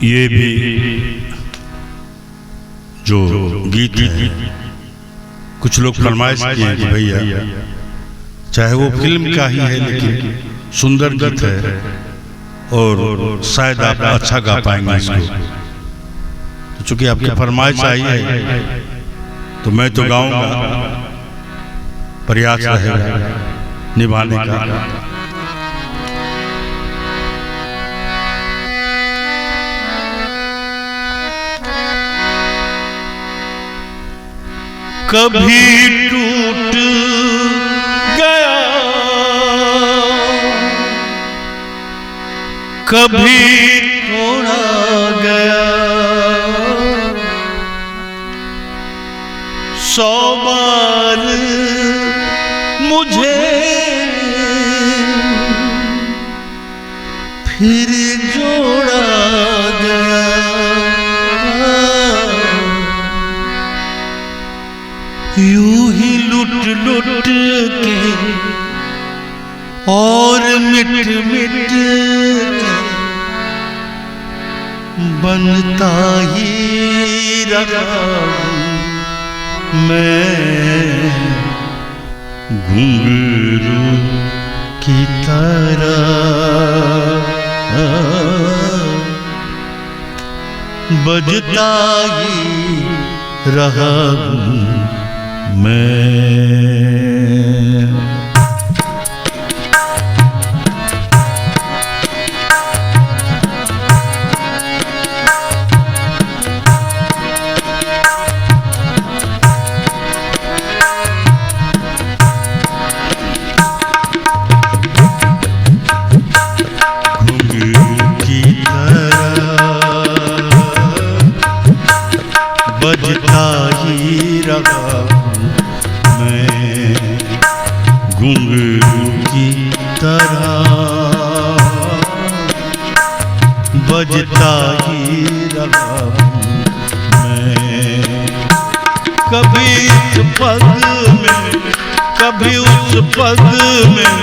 ये भी जो गीत है कुछ लोग फरमाइश किए कि भैया चाहे वो फिल्म का ही है लेकिन सुंदर गीत है और शायद आप अच्छा गा पाएंगे इसको। तो चूंकि आपकी फरमाइश आई है तो मैं तो गाऊंगा, प्रयास रहेगा निभाने का। कभी टूट गया कभी तोड़ा गया, 100 बार मुझे फिर जोड़ा गया। यूं ही लुट लुट के और मिट मिट के बनता ही रहा मैं घुंघरू की तरह, बजता ही रहा मैं। बजता ही रहा मैं घुंघरू की तरह, बजता ही रहा मैं। कभी इस पग में कभी उस पग में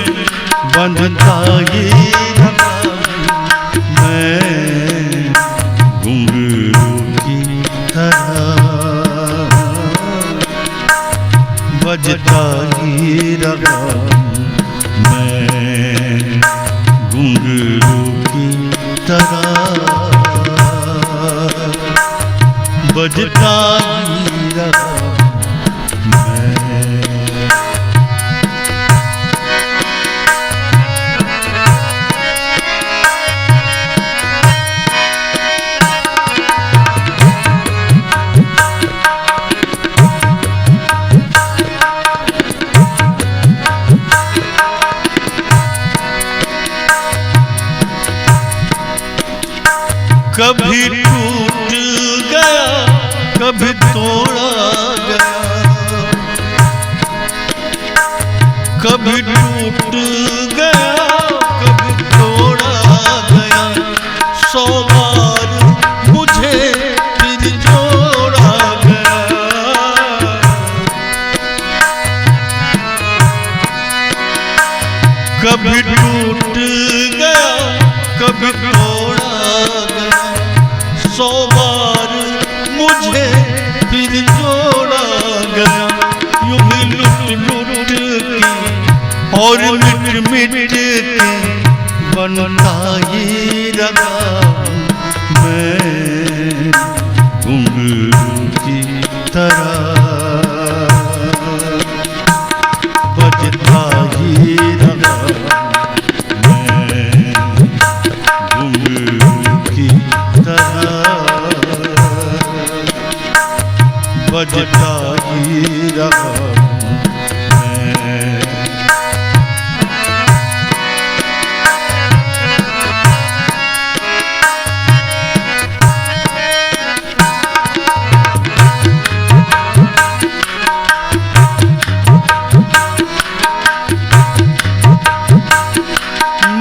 बंधता ही रहा मैं घुंघरू की तरह, बजता ही रहा मैं घुंघरू की तरह, बजता ही रहा मैं। कभी टूट गया कभी तोड़ा गया, कभी टूट गया कभी तोड़ा गया, 100 बार मुझे फिर जोड़ा गया। कभी टूट गया कभी तोड़ा गया, 100 बार मुझे फिर जोड़ा गया। यूं ही लुट लुट के और मिट मिट के बनता ही रहा मैं घुंघरू की तरह, बजता ही रहा मैं घुंघरू की तरह, बजता ही रहा मैं।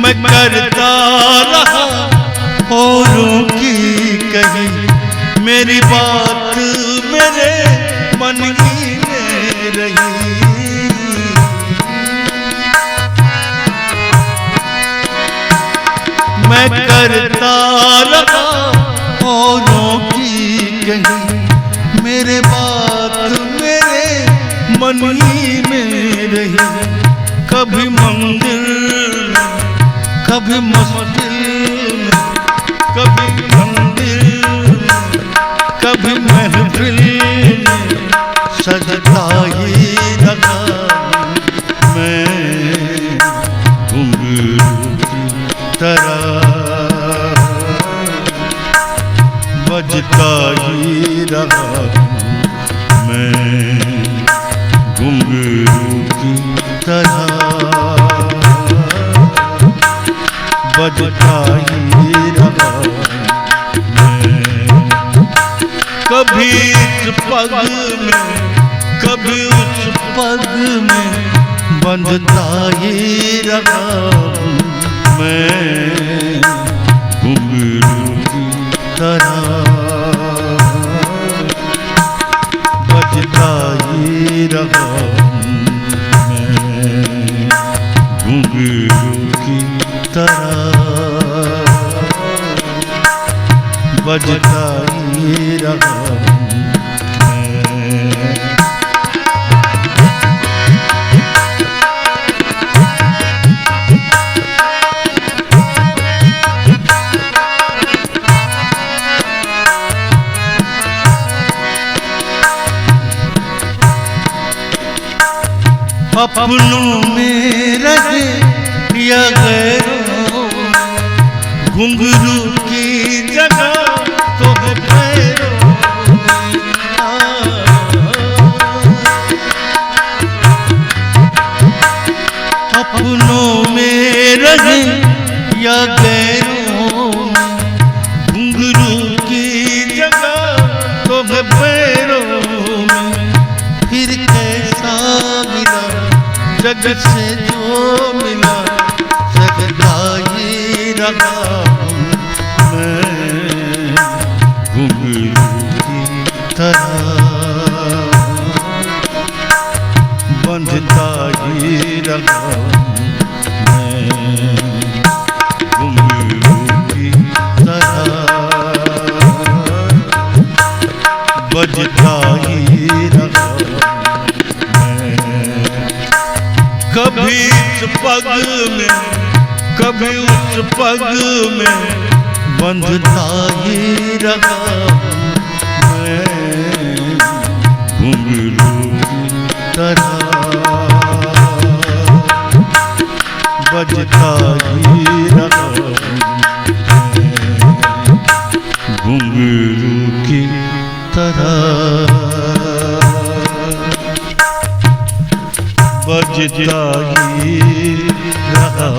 मैं करता रहा औरों की कही, मेरी बात मेरे मन ही में रही। मैं करता रहा कभी मुश्किल में, कभी मंदिर में, कभी महफिल में सजता ही रहा मैं घुंघरू की तरह, बजता ही रहा मैं घुंघरू की तरह, बजता ही रहा मैं। कभी इस पग में, कभी उस पग में बंधता ही रहा मैं घुंघरू की तरह, बजता ही रहा मैं घुंघरू की तरह, बजता ही रहा अपनों में रहे या गैरों, घुंघरू की जगह तो है पैरों में। अपनों में रहे या गैरों में, घुंघरू की जगह तो है पैरों में। फिर कैसा मिला जग से जो मिला, सजता ही रहा मैं घुंघरू की तरह, बंधता ही रहा मैं घुंघरू की तरह, बजता ही रहा मैं। कभी इस पग में, कभी उस पग में बंधता ही रहा मैं घुंघरू की तरह, बजता ही रहा मैं घुंघरू की तरह, बजता ही रहा।